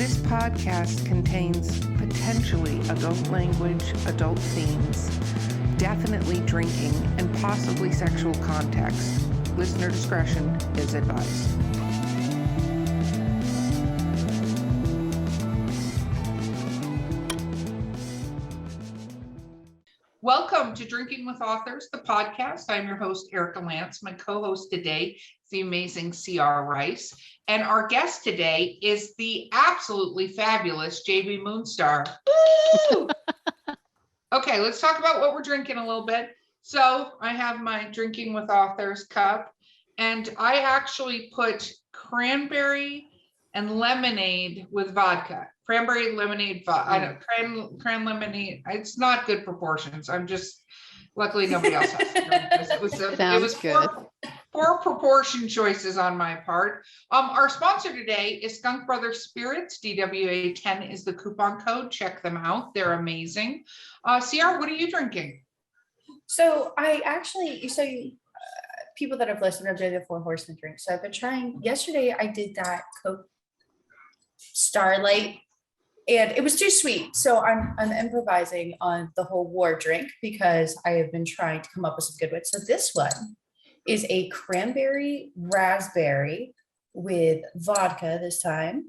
This podcast contains potentially adult language, adult themes, definitely drinking, and possibly sexual context. Listener discretion is advised. Welcome to Drinking with Authors, the podcast. I'm your host, Erica Lance. My co-host today is the amazing C.R. Rice. And our guest today is the absolutely fabulous J.B. Moonstar. Woo! Okay, let's talk about what we're drinking a little bit. So I have my Drinking with Authors cup, and I actually put cranberry and lemonade with vodka. Cranberry lemonade, cran lemonade. It's not good proportions. I'm just, luckily nobody else has to drink this. It was poor proportion choices on my part. Our sponsor today is Skunk Brothers Spirits. DWA10 is the coupon code. Check them out. They're amazing. CR, what are you drinking? So people that have listened have done the Four Horsemen drink. So I've been trying. Yesterday I did that Coke Starlight, and it was too sweet. So I'm improvising on the whole war drink because I have been trying to come up with some good ones. So this one is a cranberry raspberry with vodka this time,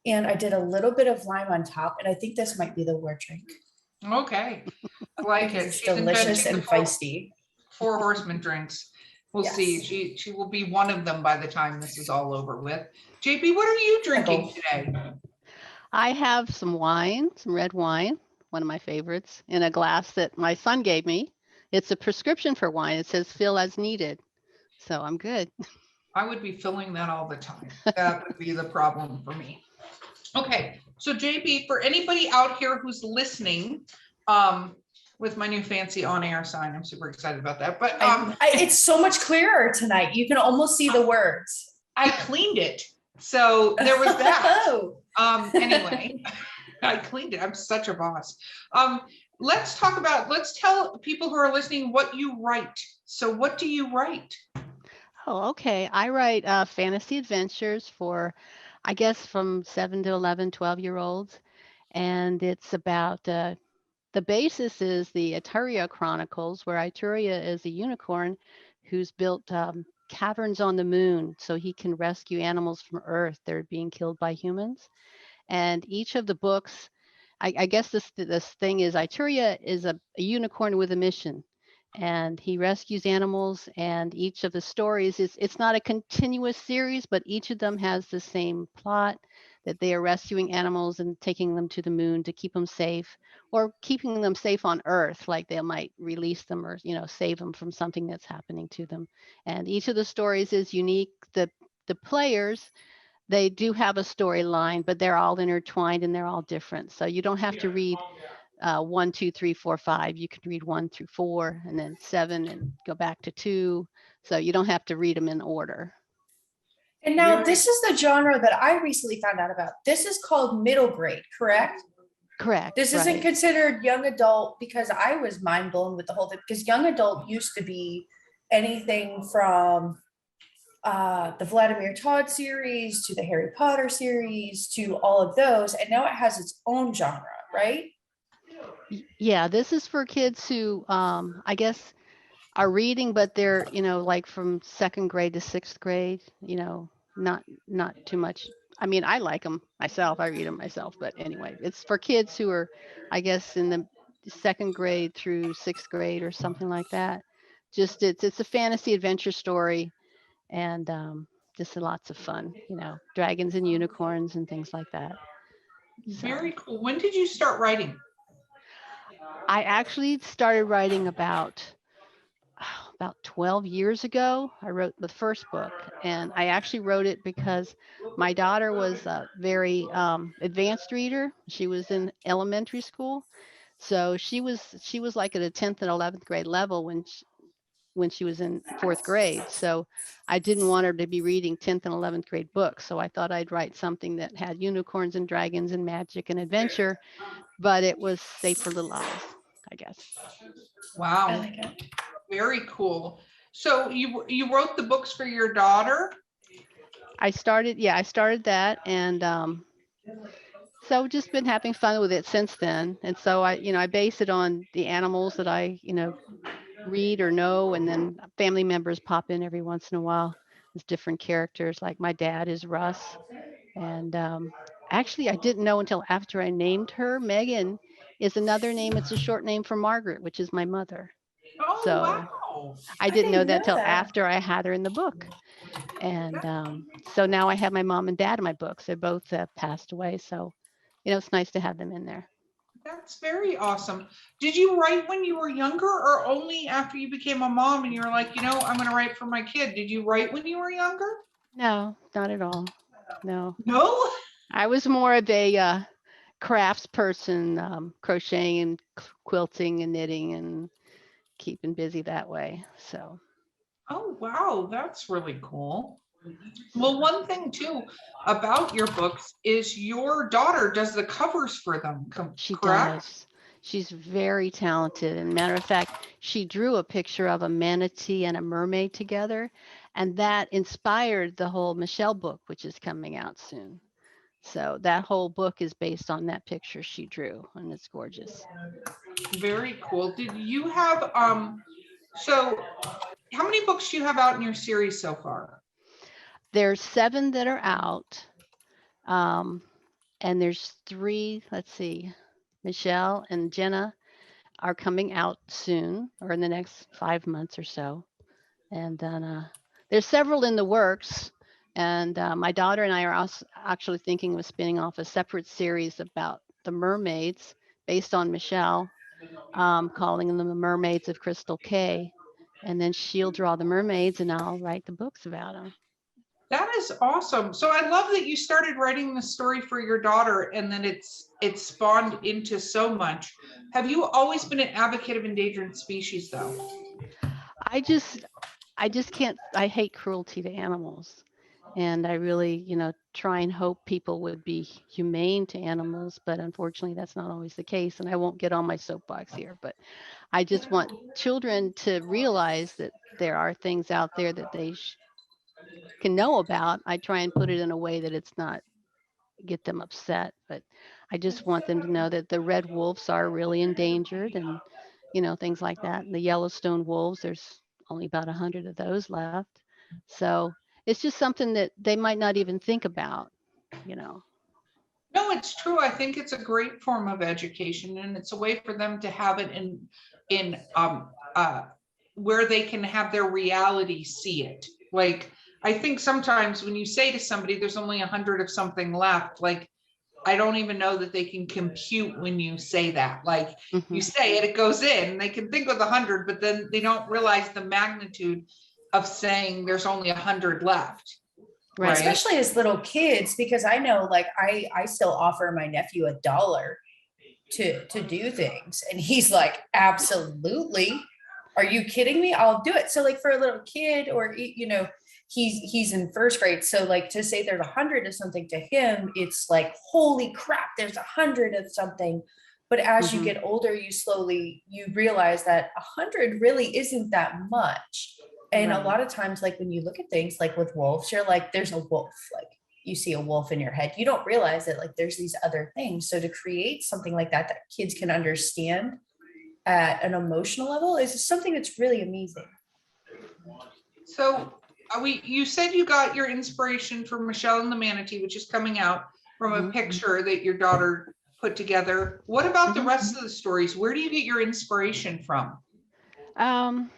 and I did a little bit of lime on top, and I think this might be the war drink. Okay, I like it. It's delicious and feisty. Four Horsemen drinks. We'll see. She will be one of them by the time this is all over with. JP, what are you drinking today? I have some wine, some red wine, one of my favorites, in a glass that my son gave me. It's a prescription for wine. It says fill as needed. So I'm good. I would be filling that all the time. That would be the problem for me. Okay, so JP, for anybody out here who's listening, with my new fancy on-air sign, I'm super excited about that. But it's so much clearer tonight. You can almost see the words. I cleaned it, so there was that. Anyway, I cleaned it. I'm such a boss. Let's tell people who are listening what you write. So what do you write? Oh, okay. I write fantasy adventures for, I guess, from 7 to 11, 12-year-olds. And it's about, the basis is the Arturia Chronicles, where Arturia is a unicorn who's built caverns on the moon so he can rescue animals from Earth that are being killed by humans. And each of the books, I guess this thing is Arturia is a unicorn with a mission, and he rescues animals, and each of the stories it's not a continuous series, but each of them has the same plot, that they are rescuing animals and taking them to the moon to keep them safe, or keeping them safe on Earth, like they might release them or save them from something that's happening to them. And each of the stories is unique. The players, they do have a storyline, but they're all intertwined and they're all different. So you don't have to read 1, 2, 3, 4, 5. You can read 1 through 4 and then 7 and go back to 2. So you don't have to read them in order. And now this is the genre that I recently found out about. This is called middle grade, correct? Correct. This isn't considered young adult, because I was mind blown with the whole thing, because young adult used to be anything from the Vladimir Todd series to the Harry Potter series to all of those, and now it has its own genre, right? Yeah, this is for kids who I guess are reading, but they're like from 2nd grade to 6th grade, not too much. I mean, I like them myself, I read them myself, but anyway, it's for kids who are, I guess, in the 2nd grade through 6th grade or something like that. Just it's a fantasy adventure story, and just lots of fun, dragons and unicorns and things like that. Very cool. When did you start writing? I actually started writing about 12 years ago. I wrote the first book, and I actually wrote it because my daughter was a very advanced reader. She was in elementary school, so she was like at a 10th and 11th grade level when she was in 4th grade. So I didn't want her to be reading 10th and 11th grade books. So I thought I'd write something that had unicorns and dragons and magic and adventure, but it was safe for little eyes, I guess. Wow. I like it. Very cool. So you wrote the books for your daughter? I started that, and So just been having fun with it since then. And so I base it on the animals that I read or know, and then family members pop in every once in a while as different characters. Like my dad is Russ, and actually I didn't know until after I named her. Megan is another name. It's a short name for Margaret, which is my mother. Oh, So wow. I I didn't know didn't that know till that. after I had her in the book. And so now I have my mom and dad in my books. They both passed away. So, it's nice to have them in there. That's very awesome. Did you write when you were younger or only after you became a mom and you're like, I'm going to write for my kid? Did you write when you were younger? No, not at all. No, No? I was more of a crafts person, crocheting and quilting and knitting and keeping busy that way. So Oh, wow. That's really cool. Well, one thing too about your books is your daughter does the covers for them, she correct? does. She's very talented. And matter of fact, she drew a picture of a manatee and a mermaid together, and that inspired the whole Michelle book, which is coming out soon. So that whole book is based on that picture she drew, and it's gorgeous. Very cool. Did you have so how many books do you have out in your series so far? There's 7 that are out, um, and there's 3. Let's see, Michelle and Jenna are coming out soon, or in the next 5 months or so. And then there's several in the works. And my daughter and I are also actually thinking of spinning off a separate series about the mermaids based on Michelle, calling them the Mermaids of Crystal Cay. And then she'll draw the mermaids, and I'll write the books about them. That is awesome. So I love that you started writing the story for your daughter and then it's spawned into so much. Have you always been an advocate of endangered species though? I just, I just can't. I hate cruelty to animals, and I really, try and hope people would be humane to animals. But unfortunately, that's not always the case. And I won't get on my soapbox here, but I just want children to realize that there are things out there that they can know about. I try and put it in a way that it's not get them upset, but I just want them to know that the red wolves are really endangered, and things like that. And the Yellowstone wolves, there's only about 100 of those left. So it's just something that they might not even think about. No, it's true. I think it's a great form of education and it's a way for them to have it in where they can have their reality see it. Like I think sometimes when you say to somebody there's only 100 of something left, like I don't even know that they can compute when you say that. Like you Hmm. say it, it goes in. They can think with 100, but then they don't realize the magnitude of saying there's only 100 left, Right. right? Especially as little kids, because I know like I still offer my nephew $1 to do things, and he's like, absolutely, are you kidding me, I'll do it. So like for a little kid, or he's in first grade, so like to say there's 100 of something to him, it's like holy crap, there's 100 of something. But as you Hmm. get older, you realize that 100 really isn't that much. And a Right. lot of times, like when you look at things like with wolves, you're like, there's a wolf, like you see a wolf in your head, you don't realize that like there's these other things. So to create something like that kids can understand at an emotional level is something that's really amazing. So you said you got your inspiration from Michelle and the Manatee, which is coming out from a Hmm. picture that your daughter put together. What about the Hmm. rest of the stories? Where do you get your inspiration from? Um,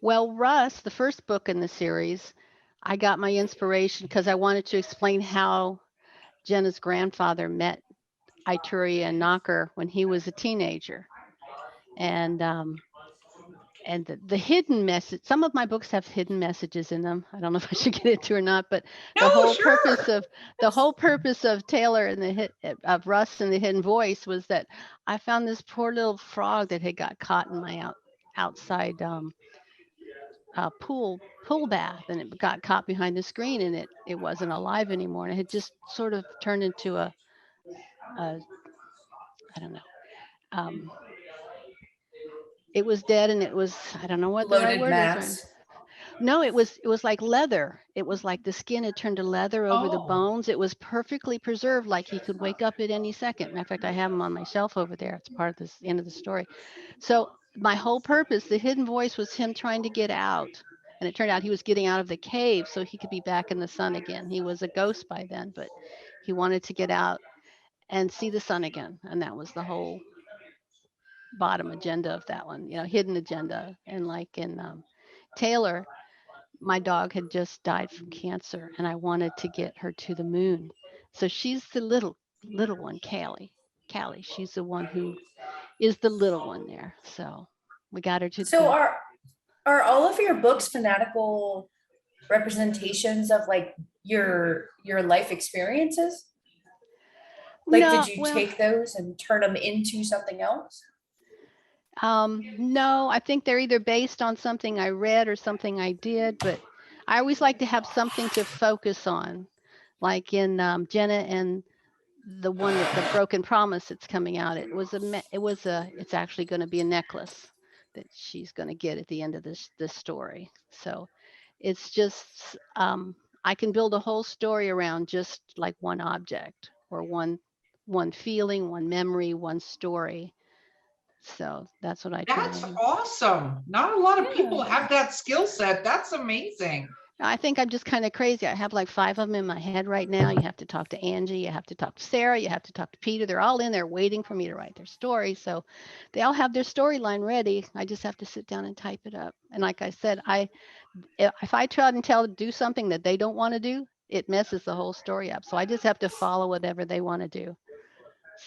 well, Russ, the first book in the series, I got my inspiration because I wanted to explain how Jenna's grandfather met Arturia and Knocker when he was a teenager. And the hidden message, some of my books have hidden messages in them. I don't know if I should get into or not, but the No, whole sure. purpose of the whole purpose of Taylor and of Russ and the Hidden Voice was that I found this poor little frog that had got caught in my outside pool bath, and it got caught behind the screen, and it wasn't alive anymore, and it had just sort of turned into a I don't know. Um, it was dead, and it was, I don't know what the right Bloated word is, right? mass. No, it was like leather. It was like the skin had turned to leather over the Oh, bones. It was perfectly preserved, like he could wake up at any second. Matter of fact, I have him on my shelf over there. It's part of this end of the story. So my whole purpose, the hidden voice, was him trying to get out. And it turned out he was getting out of the cave so he could be back in the sun again. He was a ghost by then, but he wanted to get out and see the sun again. And that was the whole bottom agenda of that one, hidden agenda. And like in Taylor, my dog had just died from cancer and I wanted to get her to the moon. So she's the little one, Callie. Callie, she's the one who is the little one there. So we got her to the So moon. are all of your books fanatical representations of like your life experiences? Like, No, did you well, take those and turn them into something else? no, I think they're either based on something I read or something I did, but I always like to have something to focus on. Like in Jenna and the one that the broken promise that's coming out, it's actually going to be a necklace that she's going to get at the end of this story. So it's just I can build a whole story around just like one object or one feeling, one memory, one story. So that's what I try that's and do. awesome. Not a lot of people Yeah. have that skill set. That's amazing. I think I'm just kind of crazy. I have like 5 of them in my head right now. You have to talk to Angie, you have to talk to Sarah, you have to talk to Peter. They're all in there waiting for me to write their story. So they all have their storyline ready. I just have to sit down and type it up. And like I said, if I try and do something that they don't want to do, it messes the whole story up. So I just have to follow whatever they want to do.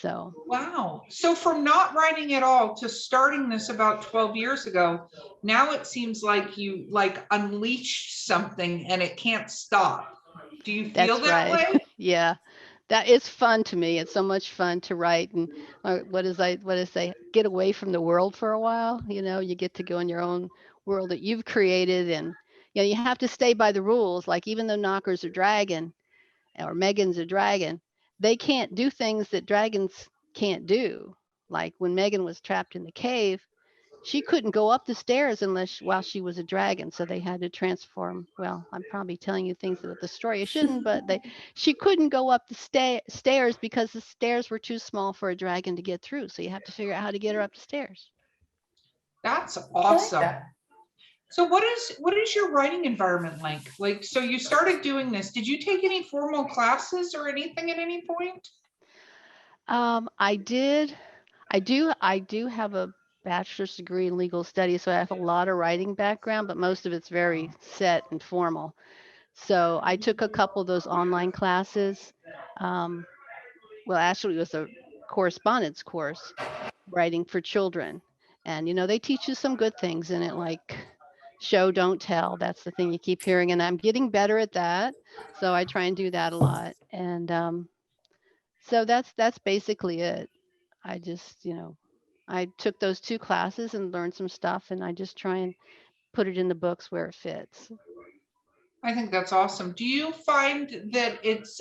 So Wow. So from not writing at all to starting this about 12 years ago, now it seems like you like unleashed something and it can't stop. Do you feel that's that right. way? Yeah. That is fun to me. It's so much fun to write and what is say get away from the world for a while. You get to go in your own world that you've created, and you have to stay by the rules. Like even though Knocker's a dragon or Megan's a dragon, they can't do things that dragons can't do. Like when Megan was trapped in the cave, she couldn't go up the stairs while she was a dragon, so they had to transform. Well, I'm probably telling you things about the story I shouldn't, but she couldn't go up the stairs because the stairs were too small for a dragon to get through, so you have to figure out how to get her up the stairs. That's I like awesome. that. So what is your writing environment like? Like, so you started doing this. Did you take any formal classes or anything at any point? I did. I do have a bachelor's degree in legal studies, so I have a lot of writing background, but most of it's very set and formal. So I took a couple of those online classes. Um, well, actually, it was a correspondence course, writing for children. And, they teach you some good things in it, like show, don't tell. That's the thing you keep hearing. And I'm getting better at that. So I try and do that a lot. And so that's basically it. I just, I took those 2 classes and learned some stuff, and I just try and put it in the books where it fits. I think that's awesome. Do you find that it's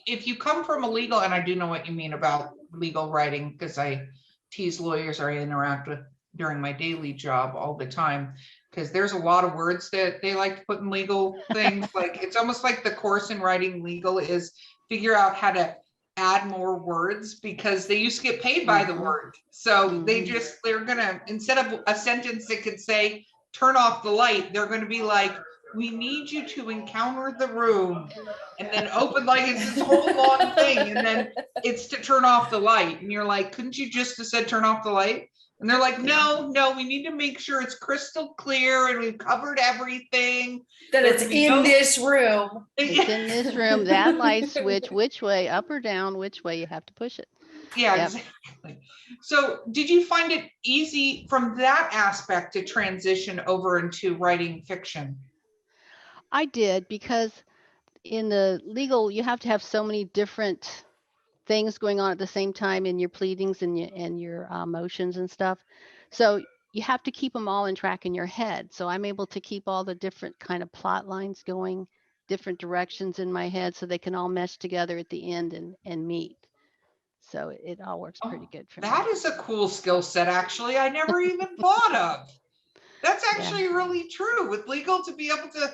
if you come from a legal, and I do know what you mean about legal writing because I tease lawyers I interact with during my daily job all the time, because there's a lot of words that they like to put in legal things. Like it's almost like the course in writing legal is figure out how to add more words because they used to get paid by the Hmm. word. So Hmm. they're gonna, instead of a sentence that could say turn off the light, they're gonna be like, we need you to encounter the room and then open, like it's this whole long thing, and then it's to turn off the light, and you're like, couldn't you just have said turn off the light? And they're like, Yeah. no, we need to make sure it's crystal clear and we've covered everything. That it's We in know- this room. It's in this room, that light switch, which way, up or down, which way you have to push it. Yeah, Yep. exactly. So did you find it easy from that aspect to transition over into writing fiction? I did, because in the legal, you have to have so many different things going on at the same time in your pleadings and your motions and stuff. So you have to keep them all in track in your head. So I'm able to keep all the different kind of plot lines going different directions in my head so they can all mesh together at the end and meet. So it all works Oh, pretty good for that me. is a cool skill set, actually. I never even thought of. That's actually really true. With legal to be able to,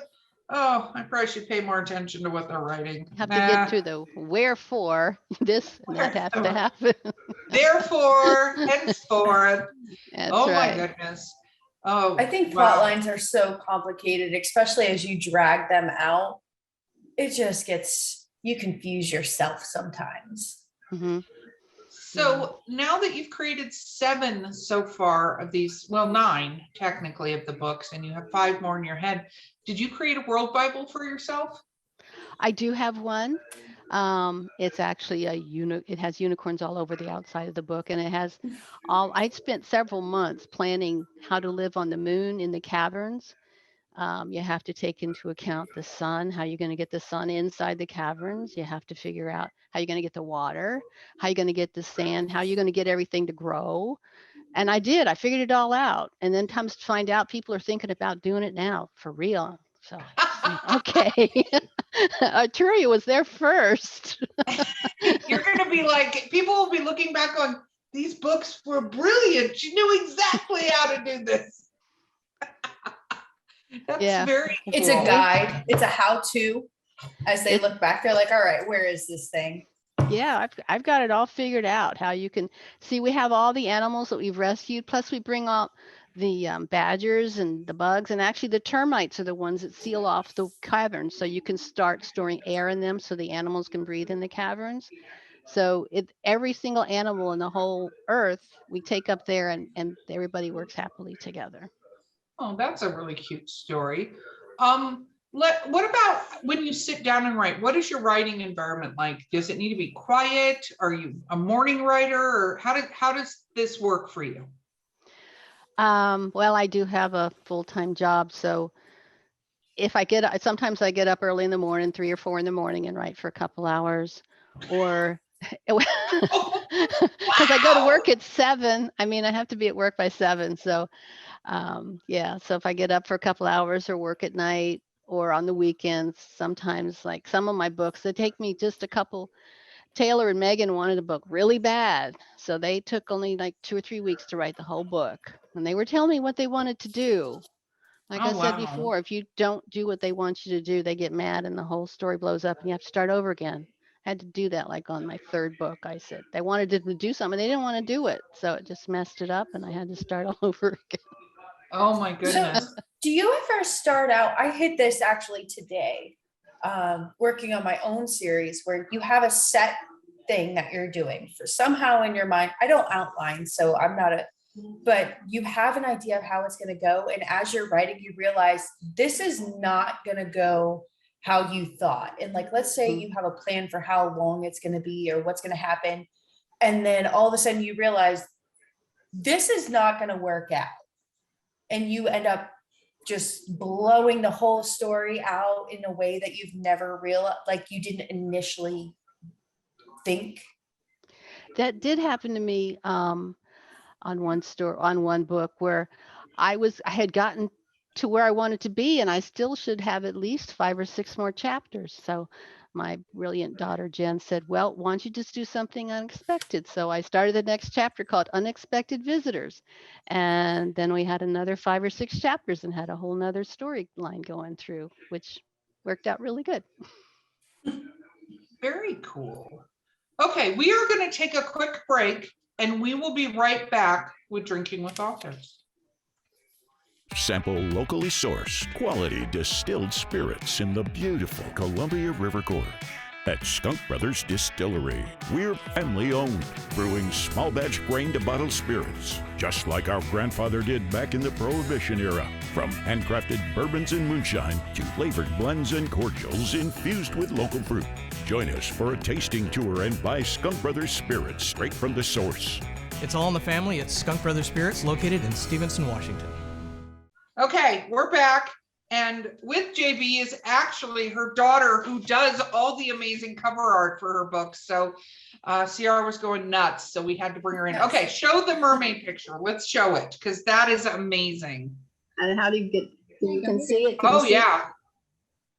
oh, I probably should pay more attention to what they're writing. Have to get to the wherefore this and that has to happen. Therefore, henceforth. That's Oh my right. goodness. Oh, I think plot lines are so complicated, especially as you drag them out. It just gets, you confuse yourself sometimes. Mhm. So now that you've created 7 so far of these, well, 9 technically of the books, and you have 5 more in your head, did you create a world Bible for yourself? I do have one. It's actually it has unicorns all over the outside of the book, and it has I'd spent several months planning how to live on the moon in the caverns. You have to take into account the sun, how you're going to get the sun inside the caverns. You have to figure out how you're going to get the water, how you're going to get the sand, how you're going to get everything to grow. And I did. I figured it all out. And then comes to find out people are thinking about doing it now for real. So, okay. Arturia was there first. You're going to be like, people will be looking back on these books were brilliant. She knew exactly how to do this. That's very cool. It's a guide. It's a how-to. As they look back, they're like, all right, where is this thing? Yeah, I've got it all figured out. How you can see, we have all the animals that we've rescued. Plus, we bring up the badgers and the bugs, and actually the termites are the ones that seal off the caverns, so you can start storing air in them, so the animals can breathe in the caverns. So every single animal in the whole earth we take up there, and everybody works happily together. Oh, that's a really cute story. What about when you sit down and write? What is your writing environment like? Does it need to be quiet? Are you a morning writer, or how does this work for you? Well, I do have a full-time job, so if sometimes I get up early in the morning, 3 or 4 in the morning, and write for a couple hours, or because I go to work at 7. I mean, I have to be at work by 7. So yeah, so if I get up for a couple hours or work at night or on the weekends, sometimes like some of my books, they take me just a couple. Taylor and Megan wanted a book really bad, so they took only like 2 or 3 weeks to write the whole book, and they were telling me what they wanted to do. Like I said before, if you don't do what they want you to do, they get mad and the whole story blows up and you have to start over again. I had to do that like on my 3rd book. I said they wanted to do something, they didn't want to do it, so it just messed it up, and I had to start all over again. Oh my goodness. So, do you ever start out? I hit this actually today, working on my own series where you have a set thing that you're doing for somehow in your mind. I don't outline, so I'm not but you have an idea of how it's going to go. And as you're writing, you realize this is not going to go how you thought. And like, let's say you have a plan for how long it's going to be or what's going to happen. And then all of a sudden you realize this is not going to work out. And you end up just blowing the whole story out in a way that you've never realized, like you didn't initially think. That did happen to me on one book where I had gotten to where I wanted to be, and I still should have at least 5 or 6 more chapters. So my brilliant daughter Jen said, well, why don't you just do something unexpected? So I started the next chapter called Unexpected Visitors, and then we had another 5 or 6 chapters and had a whole nother storyline going through, which worked out really good. Very cool. Okay, we are going to take a quick break, and we will be right back with Drinking with Authors. Sample locally sourced, quality distilled spirits in the beautiful Columbia River Gorge. At Skunk Brothers Distillery, we're family owned, brewing small batch grain to bottle spirits, just like our grandfather did back in the Prohibition era. From handcrafted bourbons and moonshine to flavored blends and cordials infused with local fruit. Join us for a tasting tour and buy Skunk Brothers spirits straight from the source. It's all in the family at Skunk Brothers Spirits, located in Stevenson, Washington. Okay, we're back. And with JB is actually her daughter, who does all the amazing cover art for her books. So CR was going nuts, so we had to bring her in. Okay, show the mermaid picture. Let's show it, because that is amazing. And how do you get, you can see it? Oh, yeah.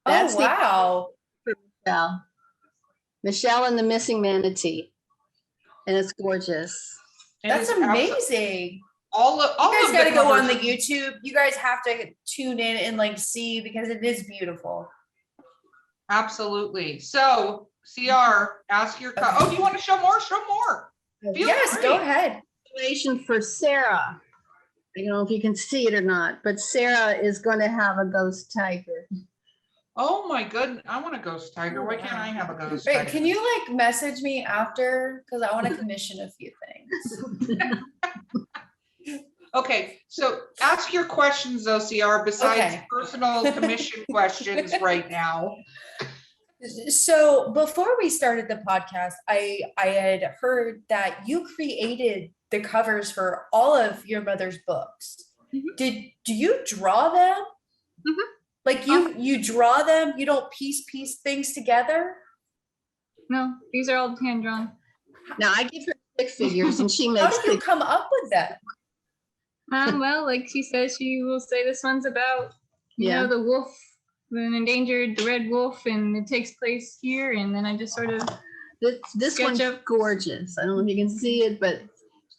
That's wow. Michelle. Michelle and the missing manatee. And it's gorgeous. That's amazing. all You of guys the got to go on the covers- YouTube. You guys have to tune in and like see because it is beautiful. Absolutely. So CR, ask your, Okay. oh, do you want to show more? Show more. Feel Yes, free. go ahead. Situation for Sarah. I don't know if you can see it or not, but Sarah is going to have a ghost tiger. Oh my goodness, I want a ghost tiger. Why can't I have a ghost tiger? Wait, can you like message me after? Because I want to commission a few things. Okay, so ask your questions, OCR, besides Okay. personal commission questions right now. So before we started the podcast, I had heard that you created the covers for all of your mother's books. Mhm. Do you draw them? Mhm. Like you draw them, you don't piece things together? No, these are all hand drawn. Now I give her stick figures and she How makes did you come up with that? Well, like she says, she will say this one's about, you Yeah. know, the wolf, the endangered, the red wolf, and it takes place here. And then I just sort of, this sketch one's up. gorgeous. I don't know if you can see it, but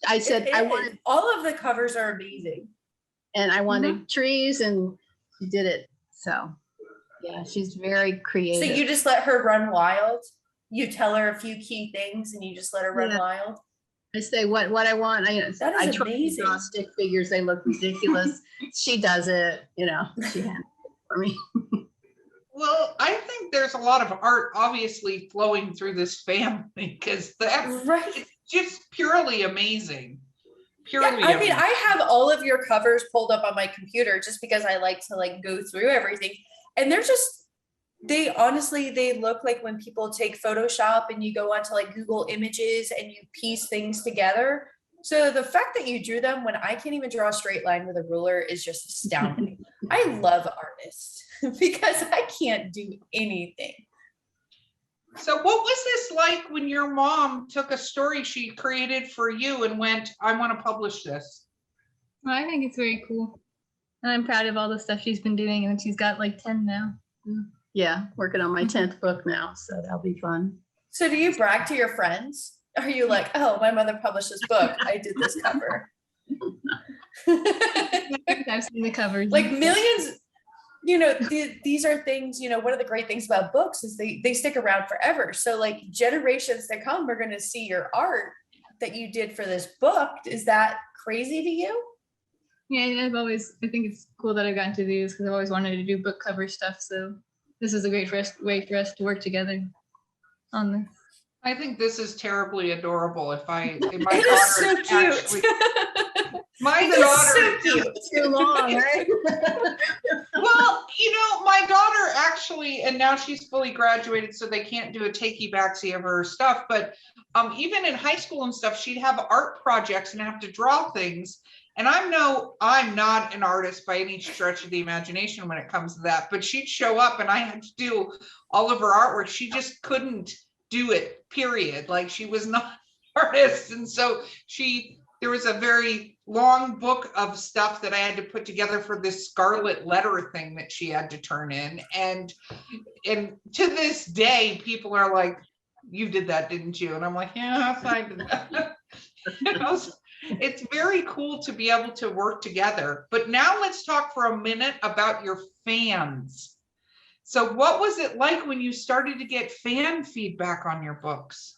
I said I wanted all of the covers are amazing. I wanted trees and she did it. So yeah, she's very So creative. you just let her run wild. You tell her a few key things and you just let her run Yeah. wild. I say what I want. I That is try to amazing. draw stick figures. They look ridiculous. She does it, you know. She handles it for me. Well, I think there's a lot of art obviously flowing through this family because Right. it's just purely amazing. Yeah, Purely I mean, amazing. I have all of your covers pulled up on my computer just because I like to like go through everything. And they're just, they honestly, they look like when people take Photoshop and you go onto like Google Images and you piece things together. So the fact that you drew them when I can't even draw a straight line with a ruler is just astounding. I love artists because I can't do anything. So what was this like when your mom took a story she created for you and went, I want to publish this? well, I think it's very cool. And I'm proud of all the stuff she's been doing. And she's got like 10 now. Yeah, working on my 10th book now, so that'll be fun. So do you brag to your friends? Are you like, oh, my mother published this book. I did this cover. I've seen the covers. Like millions, you know, these are things, you know, one of the great things about books is they stick around forever. So like generations to come are going to see your art that you did for this book. Is that crazy to you? Yeah, I think it's cool that I've gotten to do this because I've always wanted to do book cover stuff. So this is a great way for us to work together on this. I think this is terribly adorable. If my It is so daughter cute. actually, my It is so daughter, cute. Too long, right? well, you know, my daughter actually, and now she's fully graduated, so they can't do a takey backsy of her stuff. But even in high school and stuff, she'd have art projects and have to draw things. And I'm not an artist by any stretch of the imagination when it comes to that. But she'd show up, and I had to do all of her artwork. She just couldn't do it. Period. Like she was not an artist, and so there was a very long book of stuff that I had to put together for this scarlet letter thing that she had to turn in. And to this day, people are like, you did that, didn't you? And I'm like, yeah, I did that. You know, so it's very cool to be able to work together. But now let's talk for a minute about your fans. So what was it like when you started to get fan feedback on your books?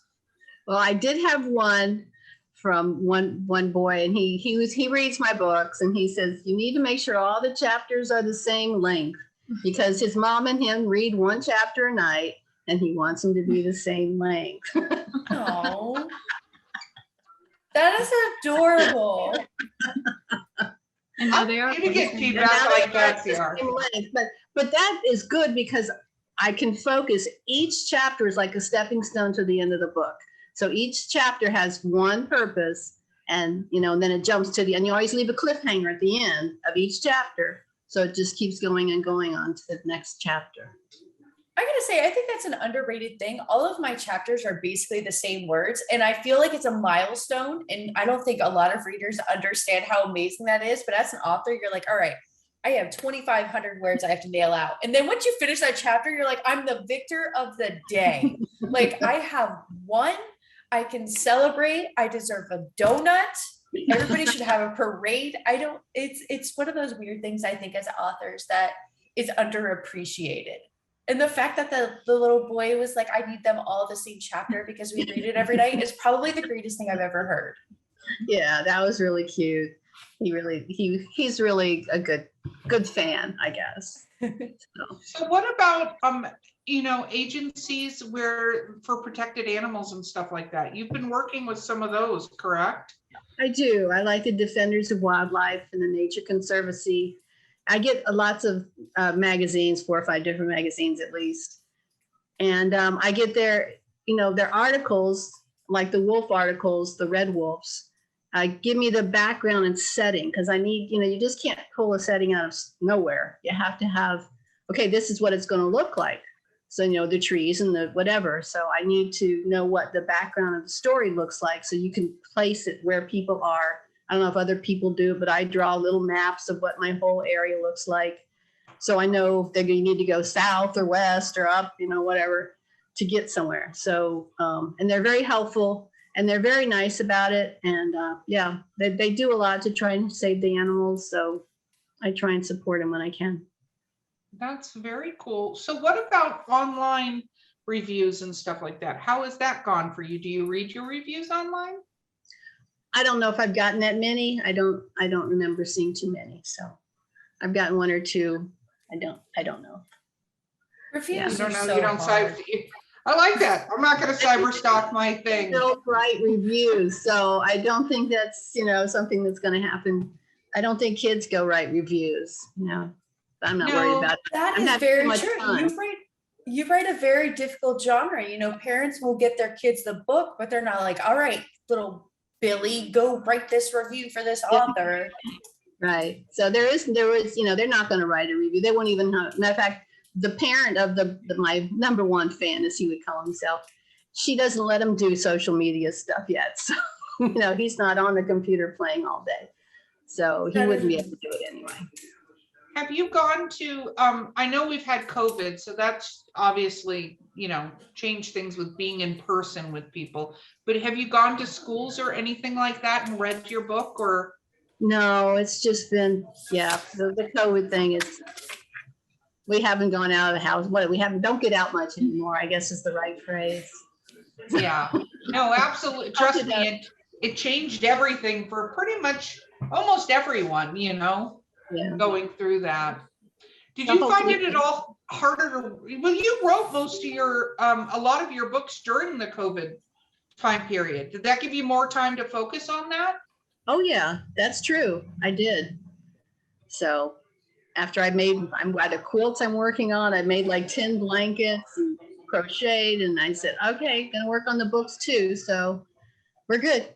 Well, I did have one from one boy, and he reads my books, and he says you need to make sure all the chapters are the same length because his mom and him read one chapter a night, and he wants them to be the same length. Oh, that is adorable. And now they are. You get And feedback now like they that, are the CR. same length. But that is good because I can focus. Each chapter is like a stepping stone to the end of the book. So each chapter has one purpose, and and then it jumps to and you always leave a cliffhanger at the end of each chapter. So it just keeps going and going on to the next chapter. I gotta say, I think that's an underrated thing. All of my chapters are basically the same words, and I feel like it's a milestone. And I don't think a lot of readers understand how amazing that is. But as an author, you're like, all right, I have 2,500 words I have to nail out. And then once you finish that chapter, you're like, I'm the victor of the day. Like I have won. I can celebrate. I deserve a donut. Everybody should have a parade. It's one of those weird things I think as authors that is underappreciated. And the fact that the little boy was like, I need them all the same chapter because we read it every night is probably the greatest thing I've ever heard. Yeah, that was really cute. He's really a good fan, I guess. So what about agencies where for protected animals and stuff like that? You've been working with some of those, correct? I do. I like the Defenders of Wildlife and the Nature Conservancy. I get lots of magazines, 4 or 5 different magazines at least. And I get their articles, like the wolf articles, the red wolves. Give me the background and setting, because I need, you just can't pull a setting out of nowhere. You have to have, okay, this is what it's going to look like. So, the trees and the whatever. So I need to know what the background of the story looks like so you can place it where people are. I don't know if other people do, but I draw little maps of what my whole area looks like. So I know that you need to go south or west or up, whatever, to get somewhere. So, and they're very helpful and they're very nice about it. And yeah, they do a lot to try and save the animals. So I try and support them when I can. That's very cool. So what about online reviews and stuff like that? How has that gone for you? Do you read your reviews online? I don't know if I've gotten that many. I don't remember seeing too many. So I've gotten 1 or 2. I don't know. Reviews You are don't know. so You don't hard. I like that. I'm not going to cyber stalk my thing. Don't write reviews. So I don't think that's, something that's going to happen. I don't think kids go write reviews. I'm not worried about it. That I'm is having very too much true. fun. You write a very difficult genre. Parents will get their kids the book, but they're not like, all right, little Billy, go write this review for this author. Right. So there was, they're not going to write a review. They won't even have, matter of fact, the parent of my number one fan, as he would call himself, she doesn't let him do social media stuff yet. So, he's not on the computer playing all day. So he wouldn't be able to do it anyway. Have you gone to, I know we've had COVID, so that's obviously, changed things with being in person with people, but have you gone to schools or anything like that and read your book or? No, it's just been, the COVID thing is, we haven't gone out of the house. Don't get out much anymore, I guess is the right phrase. Yeah, no, absolutely. Trust me, it changed everything for pretty much almost everyone, going through that. Did you find it at all harder to, you wrote most of your, a lot of your books during the COVID time period. Did that give you more time to focus on that? Oh yeah, that's true. I did. So after I'm at the quilts I'm working on, I made like 10 blankets and crocheted, and I said, okay, gonna work on the books too. So we're good.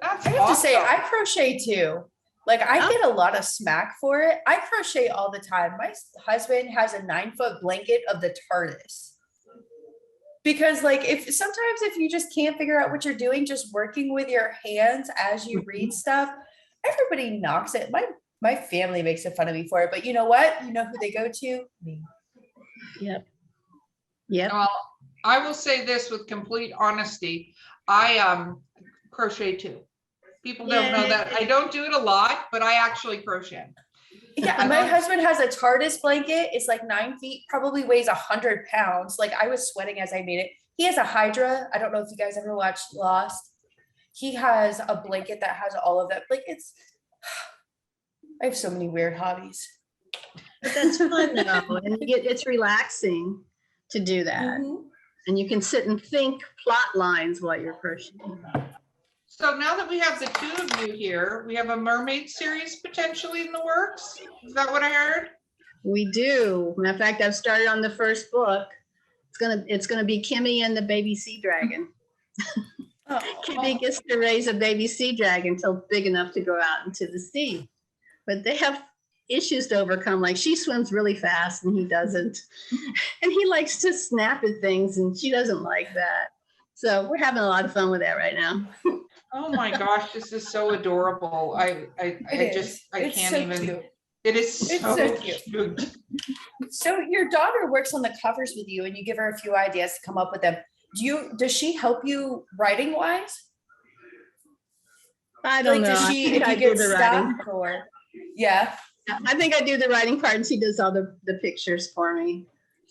That's I have to say, awesome. I crochet too. Like I get a lot of smack for it. I crochet all the time. My husband has a 9-foot blanket of the TARDIS. Because if you just can't figure out what you're doing, just working with your hands as you read stuff, everybody knocks it. My family makes fun of me for it, but you know what? You know who they go to? Me. Yep. Well, I will say this with complete honesty. I crochet too. People don't know that. I don't do it a lot, but I actually crochet. Yeah, my husband has a TARDIS blanket. It's like 9 feet, probably weighs 100 pounds. Like I was sweating as I made it. He has a Hydra. I don't know if you guys ever watched Lost. He has a blanket that has all of that. I have so many weird hobbies. But that's fun though. And it's relaxing to do that. Mm-hmm. And you can sit and think plot lines while you're crocheting. So now that we have the two of you here, we have a mermaid series potentially in the works. Is that what I heard? We do. Matter of fact, I've started on the first book. It's gonna be Kimmy and the baby sea dragon. Kimmy gets to raise a baby sea dragon until big enough to go out into the sea. But they have issues to overcome. Like she swims really fast and he doesn't. And he likes to snap at things and she doesn't like that. So we're having a lot of fun with that right now. Oh my gosh, this is so adorable. I can't even. Cute. It is so cute. So your daughter works on the covers with you and you give her a few ideas to come up with them. Does she help you writing wise? I don't know. Does I she, think if I you do get the writing. stuck or, yeah. I think I do the writing part and she does all the pictures for me.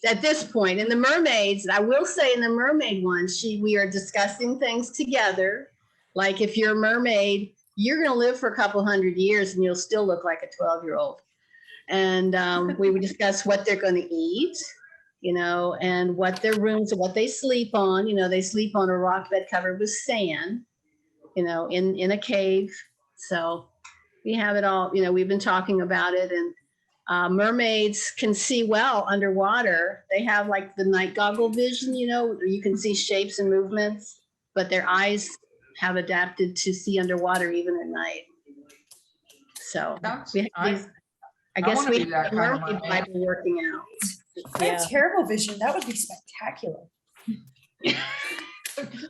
At this point, in the Mermaids, I will say in the Mermaid one, we are discussing things together. Like if you're a mermaid, you're going to live for a couple hundred years and you'll still look like a 12-year-old. And we would discuss what they're going to eat, and what their rooms and what they sleep on. They sleep on a rock bed covered with sand, in a cave. So we have it all, we've been talking about it. And mermaids can see well underwater. They have like the night goggle vision, you can see shapes and movements, but their eyes have adapted to see underwater even at night. So I guess wanna we be that have kind of mermaid mermaid. Bible working out. I have terrible vision. That would be spectacular.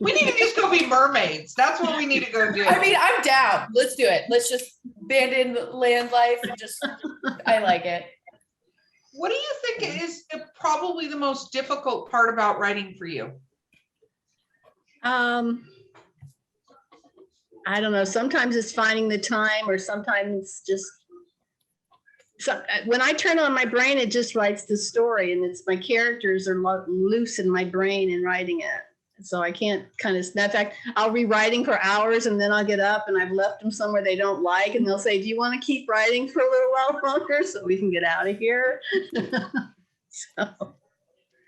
We need to just go be mermaids. That's what we need to go do. I mean, I'm down. Let's do it. Let's just abandon land life and just, I like it. What do you think is probably the most difficult part about writing for you? I don't know. Sometimes it's finding the time, or sometimes it's just. So when I turn on my brain, it just writes the story, and it's my characters are loose in my brain in writing it. So I can't kind of, in fact, I'll be writing for hours and then I'll get up and I've left them somewhere they don't like. And they'll say, do you want to keep writing for a little while longer so we can get out of here? So.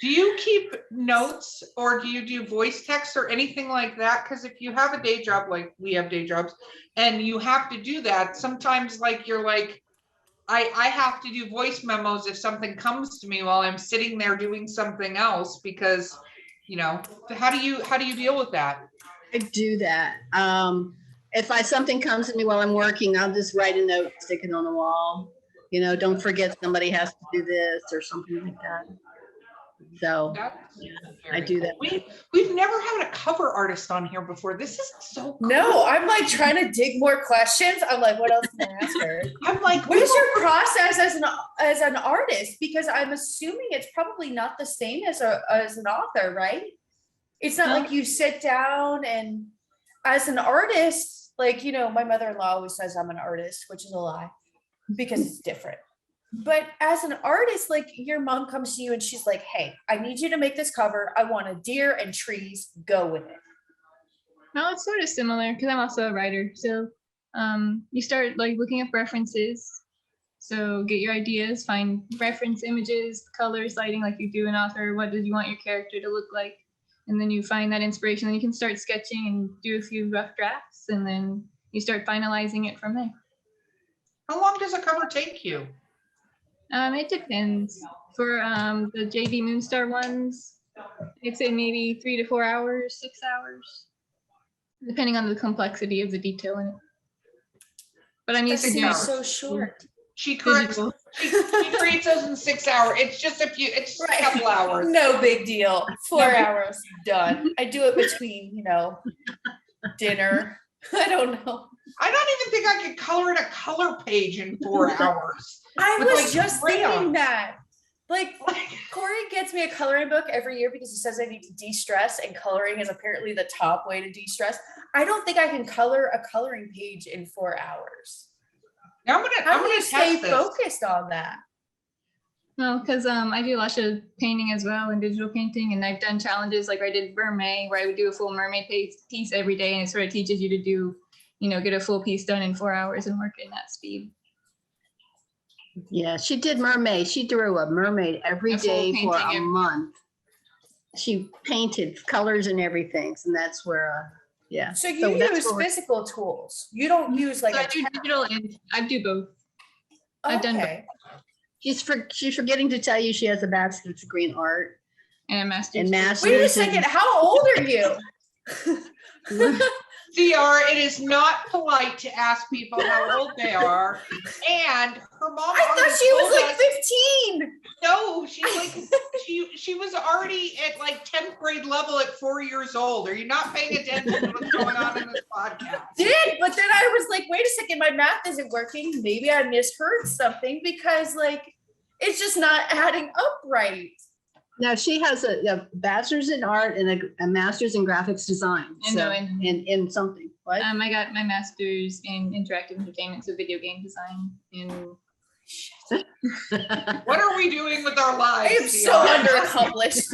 Do you keep notes or do you do voice text or anything like that? Because if you have a day job, like we have day jobs, and you have to do that, sometimes like you're like, I have to do voice memos if something comes to me while I'm sitting there doing something else, because how do you deal with that? I do that. If something comes to me while I'm working, I'll just write a note, stick it on the wall. Don't forget somebody has to do this or something like that. So I do that. We've never had a cover artist on here before. This is so cool. No, I'm like trying to dig more questions. I'm like, what else can I ask her? I'm like, what is your process as an artist? Because I'm assuming it's probably not the same as an author, right? It's not like you sit down and as an artist, like, my mother-in-law always says I'm an artist, which is a lie because it's different. But as an artist, like your mom comes to you and she's like, hey, I need you to make this cover. I want a deer and trees. Go with it. Well, it's sort of similar because I'm also a writer. So you start like looking up references. So get your ideas, find reference images, colors, lighting, like you do an author. What do you want your character to look like? And then you find that inspiration. Then you can start sketching and do a few rough drafts. And then you start finalizing it from there. How long does a cover take you? It depends. For the JV Moonstar ones, I'd say maybe 3 to 4 hours, 6 hours, depending on the complexity of the detail in it. But I'm used to doing so short. She creates those in 6 hours. It's just a couple hours. No big deal. 4 hours, done. I do it between, dinner. I don't know. I don't even think I could color in a color page in 4 hours. I was just thinking that. Like, Corey gets me a coloring book every year because he says I need to de-stress, and coloring is apparently the top way to de-stress. I don't think I can color a coloring page in 4 hours. Now I'm gonna stay focused on that. No, because I do lots of painting as well and digital painting, and I've done challenges like I did Mermaid, where I would do a full mermaid piece every day, and it sort of teaches you to do, get a full piece done in 4 hours and work in that speed. Yeah, she did Mermaid. She drew a mermaid every day for a month. She painted colors and everything, and that's where, yeah. So you use physical tools. You don't use like I do digital, and I do both. I've done both. She's forgetting to tell you she has a bachelor's degree in art and a master's. Wait a second. How old are you? DR, it is not polite to ask people how old they are. And her mom. I thought she was like 15. No, she was already at like 10th grade level at 4 years old. Are you not paying attention to what's going on in this podcast? But then I was like, wait a second, my math isn't working. Maybe I misheard something because like it's just not adding up right. Now she has a bachelor's in art and a master's in graphics design. In something. What? I got my master's in interactive entertainment, so video game design. What are we doing with our lives? I am so Ciara? underaccomplished.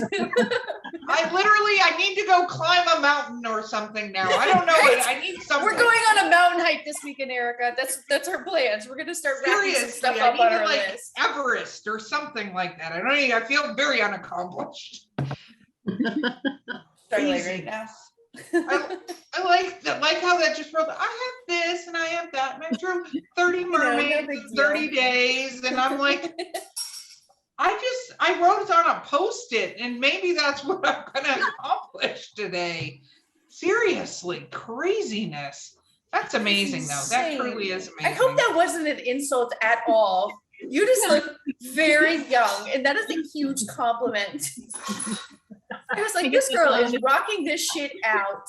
I need to go climb a mountain or something now. I don't know. I need something. We're going on a mountain hike this weekend, Erica. That's our plans. We're gonna start wrapping some Seriously, stuff I up need on to our like list. Everest or something like that. I feel very unaccomplished. Struggling right now. I like how that just wrote. I have this and I have that, and I drew 30 mermaids big in deal. 30 days, and I'm like, I wrote it on a Post-it, and maybe that's what I'm gonna accomplish today. Seriously, craziness. That's amazing, though. That truly is I amazing. hope that wasn't an insult at all. You just look very young, and that is a huge compliment. I was like, this girl is rocking this shit out.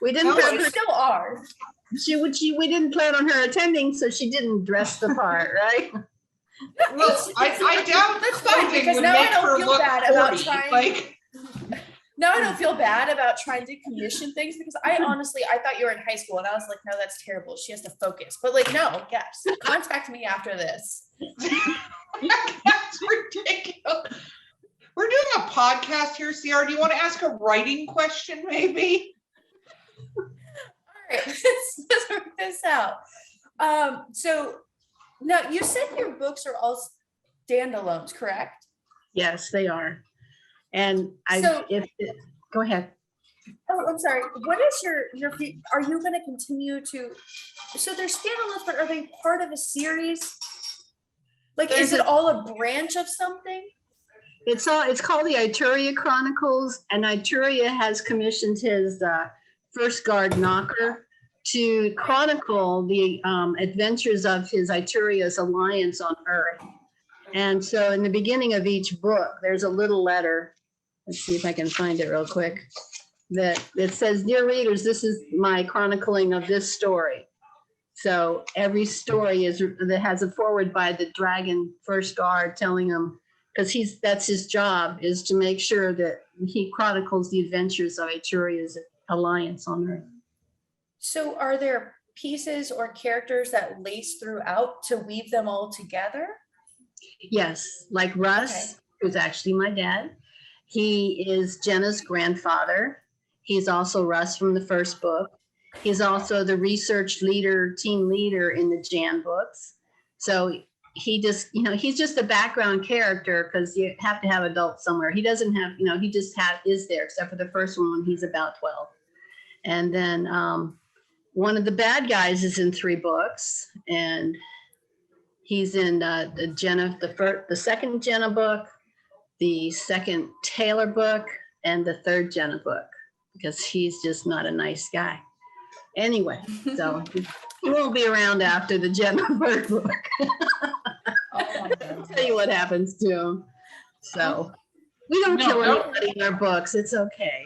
We didn't No, have You her, still are. we didn't plan on her attending, so she didn't dress the part, right? Well, I doubt That's fine, clothing because would now I make don't her feel look bad about 40. trying- Like, Now I don't feel bad about trying to commission things because I thought you were in high school and I was like, no, that's terrible. She has to focus. But like, no, yes, contact me after this. that's ridiculous. We're doing a podcast here, Ciara. Do you want to ask a writing question, maybe? All right, let's work this out. So now you said your books are all standalones, correct? Yes, they are. And go ahead. Oh, I'm sorry. What is your are you going to continue to, so they're standalones, but are they part of a series? Like, is it all a branch of something? It's called the Arturia Chronicles, and Arturia has commissioned his first guard Knocker to chronicle the adventures of his Arturia's alliance on Earth. And so in the beginning of each book, there's a little letter. Let's see if I can find it real quick. That it says, "Dear readers, this is my chronicling of this story." So every story that has a foreword by the dragon first guard telling him, because that's his job, is to make sure that he chronicles the adventures of Arturia's alliance on Earth. So are there pieces or characters that lace throughout to weave them all together? Yes, like Russ, Okay. who's actually my dad. He is Jenna's grandfather. He's also Russ from the first book. He's also the research leader, team leader in the Jan books. So he just, he's just a background character because you have to have adults somewhere. He doesn't have, he just is there, except for the first one when he's about 12. And then one of the bad guys is in 3 books, and he's in the Jenna, the second Jenna book, the second Taylor book, and the third Jenna book, because he's just not a nice guy. Anyway, so he won't be around after the Jenna book. I'll tell you what happens to him. So we don't kill anybody in our books. It's okay.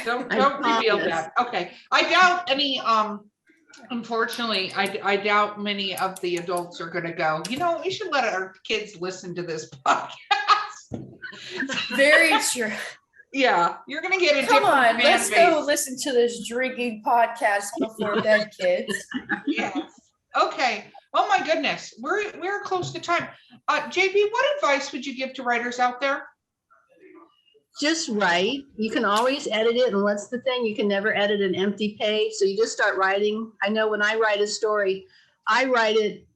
Don't reveal that. Okay. I doubt any, unfortunately, I doubt many of the adults are going to go, we should let our kids listen to this podcast. Very true. Yeah, you're going to get a Come different on, fan let's base. go listen to this drinking podcast before bed, kids. Yes. Okay. Oh my goodness. We're close to time. JP, what advice would you give to writers out there? Just write. You can always edit it. And what's the thing? You can never edit an empty page. So you just start writing. I know when I write a story, I write it,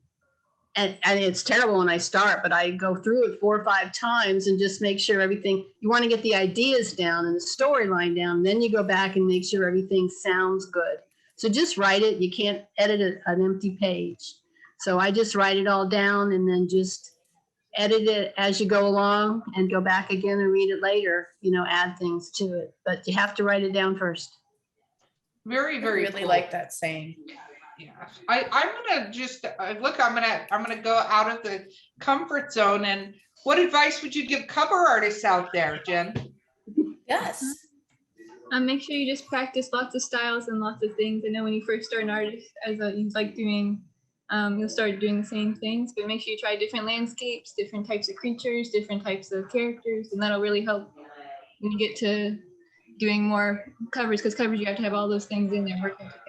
and it's terrible when I start, but I go through it 4 or 5 times and just make sure everything, you want to get the ideas down and the storyline down. Then you go back and make sure everything sounds good. So just write it. You can't edit an empty page. So I just write it all down and then just edit it as you go along and go back again and read it later, add things to it. But you have to write it down first. Very, I very really cool. like that saying. Yeah, I'm gonna just look. I'm gonna go out of the comfort zone. And what advice would you give cover artists out there, Jen? Yes. Make sure you just practice lots of styles and lots of things. I know when you first start an artist, you like doing, you'll start doing the same things, but make sure you try different landscapes, different types of creatures, different types of characters, and that'll really help when you get to doing more covers, because covers you have to have all those things in there working together.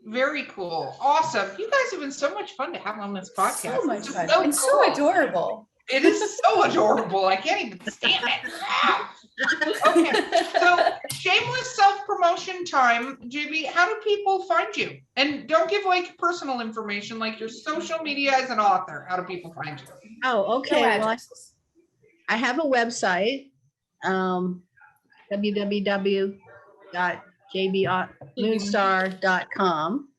Very cool. Awesome. You guys have been so much fun to have on this podcast. So much It's fun. so and so cool. adorable. It is so adorable. I can't even stand it. Wow. Okay, so shameless self-promotion time. JB, how do people find you? And don't give away personal information like your social media as an author. How do people find you? Oh, okay. No Well, addresses. I have a website, www.jbmoonstar.com.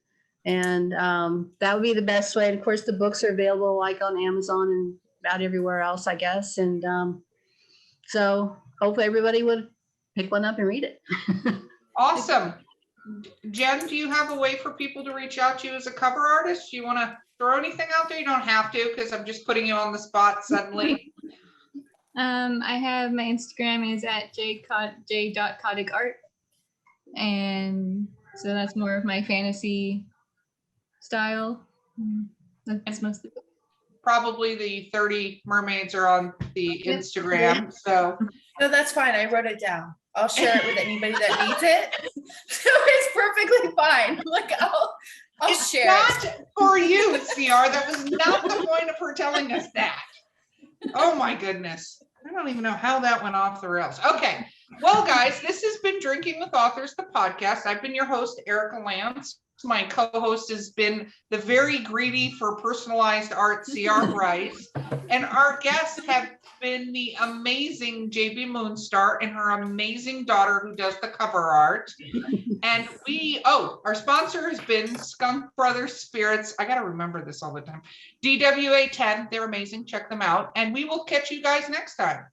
And that would be the best way. And of course, the books are available like on Amazon and about everywhere else, I guess. And so hopefully everybody would pick one up and read it. Awesome. Jen, do you have a way for people to reach out to you as a cover artist? Do you want to throw anything out there? You don't have to, because I'm just putting you on the spot suddenly. I have my Instagram is at j.codigart, and so that's more of my fantasy style. That's mostly. Probably the 30 mermaids are on the Instagram. So No, that's fine. I wrote it down. I'll share it with anybody that needs it. So it's perfectly fine. Like I'll it's share not it. for you, CR. That was not the point of her telling us that. Oh my goodness. I don't even know how that went off the rails. Okay. Well, guys, this has been Drinking with Authors, the podcast. I've been your host, Erica Lance. My co-host has been the very greedy for personalized art, CR Rice. And our guests have been the amazing JB Moonstar and her amazing daughter who does the cover art. And our sponsor has been Skunk Brothers Spirits. I got to remember this all the time. DWA 10. They're amazing. Check them out. And we will catch you guys next time.